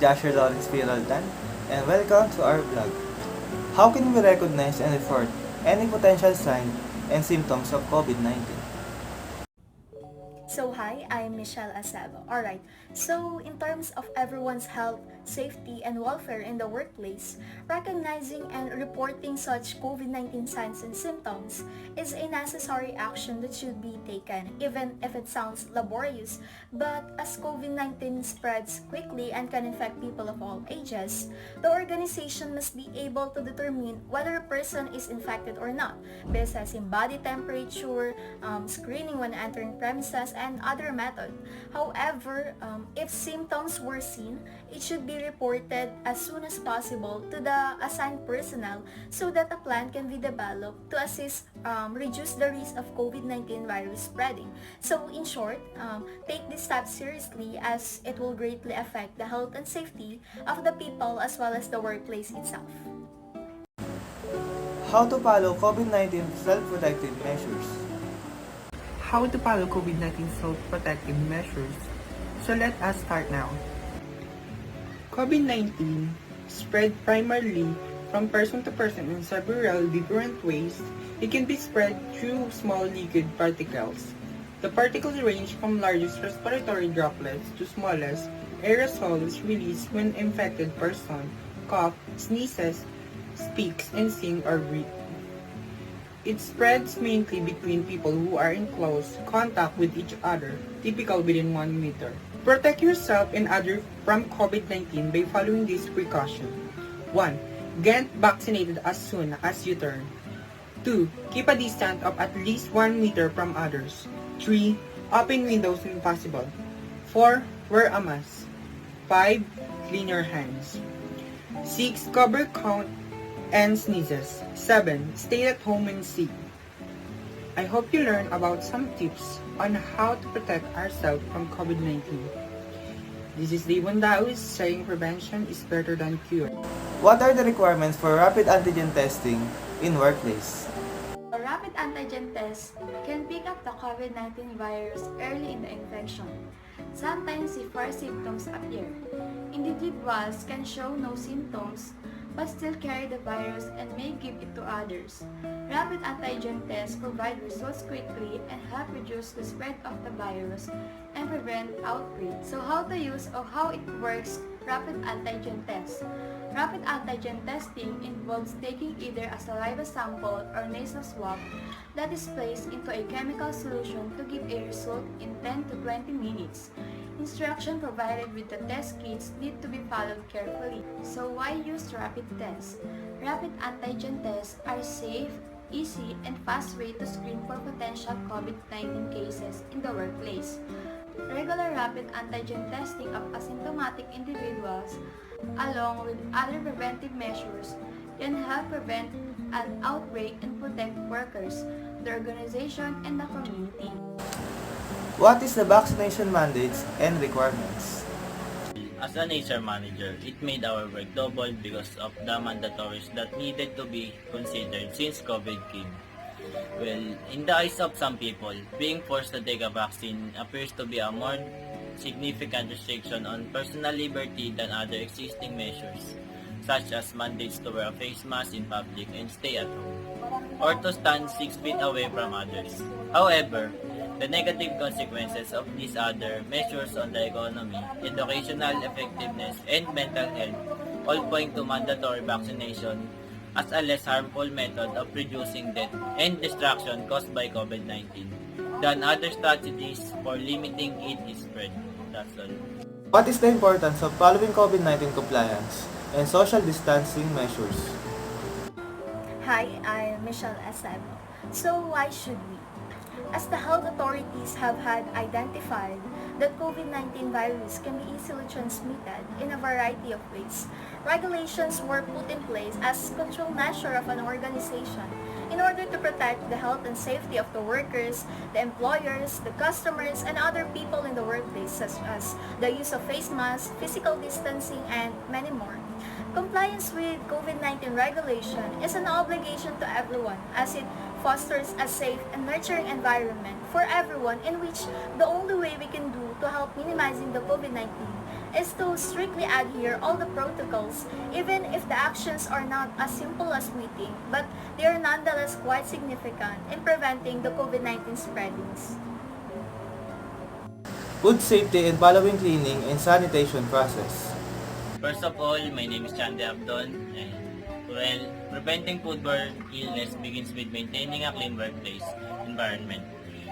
Joshua Lawrence Piraltan, and welcome to our vlog. How can we recognize and report any potential signs and symptoms of COVID-19? So hi, I'm Michelle Acebo. Alright, so in terms of everyone's health, safety, and welfare in the workplace, recognizing and reporting such COVID-19 signs and symptoms is a necessary action that should be taken, even if it sounds laborious. But as COVID-19 spreads quickly and can infect people of all ages, the organization must be able to determine whether a person is infected or not, based on body temperature, screening when entering premises, and other method. However, if symptoms were seen, it should be reported as soon as possible to the assigned personnel so that a plan can be developed to assist reduce the risk of COVID-19 virus spreading. So in short, take this step seriously as it will greatly affect the health and safety of the people as well as the workplace itself. How to follow COVID-19 self-protective measures? How to follow COVID-19 self-protective measures. So let us start now. COVID-19 spread primarily from person to person in several different ways. It can be spread through small liquid particles. The particles range from largest respiratory droplets to smallest aerosols released when infected person cough, sneezes, speaks, and sing or breathe. It spreads mainly between people who are in close contact with each other, typically within 1 meter. Protect yourself and others from COVID-19 by following these precautions. 1. Get vaccinated as soon as you turn. 2. Keep a distance of at least 1 meter from others. 3. Open windows when possible. 4. Wear a mask. 5. Clean your hands. 6. Cover count and sneezes. 7. Stay at home when sick. I hope you learn about some tips on how to protect ourselves from COVID-19. This is Devon Daus saying prevention is better than cure. What are the requirements for rapid antigen testing in workplace? A rapid antigen test can pick up the COVID-19 virus early in the infection. Sometimes before symptoms appear. Individuals can show no symptoms but still carry the virus and may give it to others. Rapid antigen tests provide results quickly and help reduce the spread of the virus and prevent outbreak. So how to use or how it works rapid antigen test. Rapid antigen testing involves taking either a saliva sample or nasal swab that is placed into a chemical solution to give a result in 10 to 20 minutes. Instruction provided with the test kits need to be followed carefully. So why use rapid tests? Rapid antigen tests are safe, easy, and fast way to screen for potential COVID-19 cases in the workplace. Regular rapid antigen testing of asymptomatic individuals, along with other preventive measures, can help prevent an outbreak and protect workers, the organization, and the community. What is the vaccination mandates and requirements? As an HR manager, it made our work double because of the mandatories that needed to be considered since COVID came. Well, in the eyes of some people, being forced to take a vaccine appears to be a more significant restriction on personal liberty than other existing measures, such as mandates to wear a face mask in public and stay at home, or to stand 6 feet away from others. However, the negative consequences of these other measures on the economy, educational effectiveness, and mental health all point to mandatory vaccination as a less harmful method of reducing death and destruction caused by COVID-19 than other strategies for limiting its spread. That's all. What is the importance of following COVID-19 compliance and social distancing measures? Hi, I'm Michelle Acebo. So why should we? As the health authorities have had identified that COVID-19 virus can be easily transmitted in a variety of ways, regulations were put in place as control measure of an organization in order to protect the health and safety of the workers, the employers, the customers, and other people in the workplace, such as the use of face masks, physical distancing, and many more. Compliance with COVID-19 regulation is an obligation to everyone as it fosters a safe and nurturing environment for everyone in which the only way we can do to help minimizing the COVID-19 is to strictly adhere all the protocols, even if the actions are not as simple as waiting, but they are nonetheless quite significant in preventing the COVID-19 spreadings. Food safety and following cleaning and sanitation process. First of all, my name is Chande Abdon, and well, preventing foodborne illness begins with maintaining a clean workplace environment.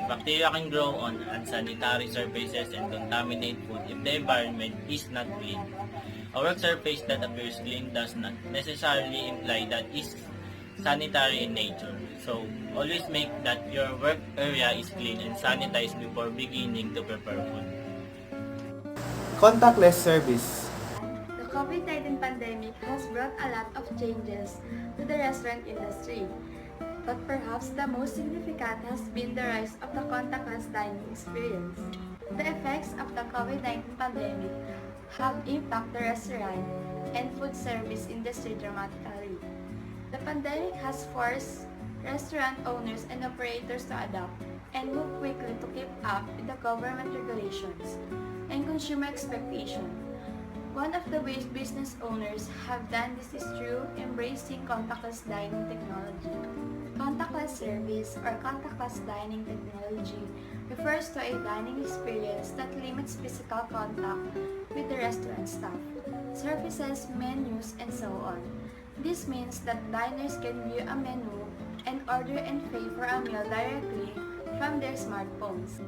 Bacteria can grow on unsanitary surfaces and contaminate food if the environment is not clean. A work surface that appears clean does not necessarily imply that it's sanitary in nature. So, always make that your work area is clean and sanitized before beginning to prepare food. Contactless service. The COVID-19 pandemic has brought a lot of changes to the restaurant industry. But perhaps the most significant has been the rise of the contactless dining experience. The effects of the COVID-19 pandemic have impacted the restaurant and food service industry dramatically. The pandemic has forced restaurant owners and operators to adapt and move quickly to keep up with the government regulations and consumer expectations. One of the ways business owners have done this is through embracing contactless dining technology. Contactless service or contactless dining technology refers to a dining experience that limits physical contact with the restaurant staff, services, menus, and so on. This means that diners can view a menu and order and pay for a meal directly from their smartphones.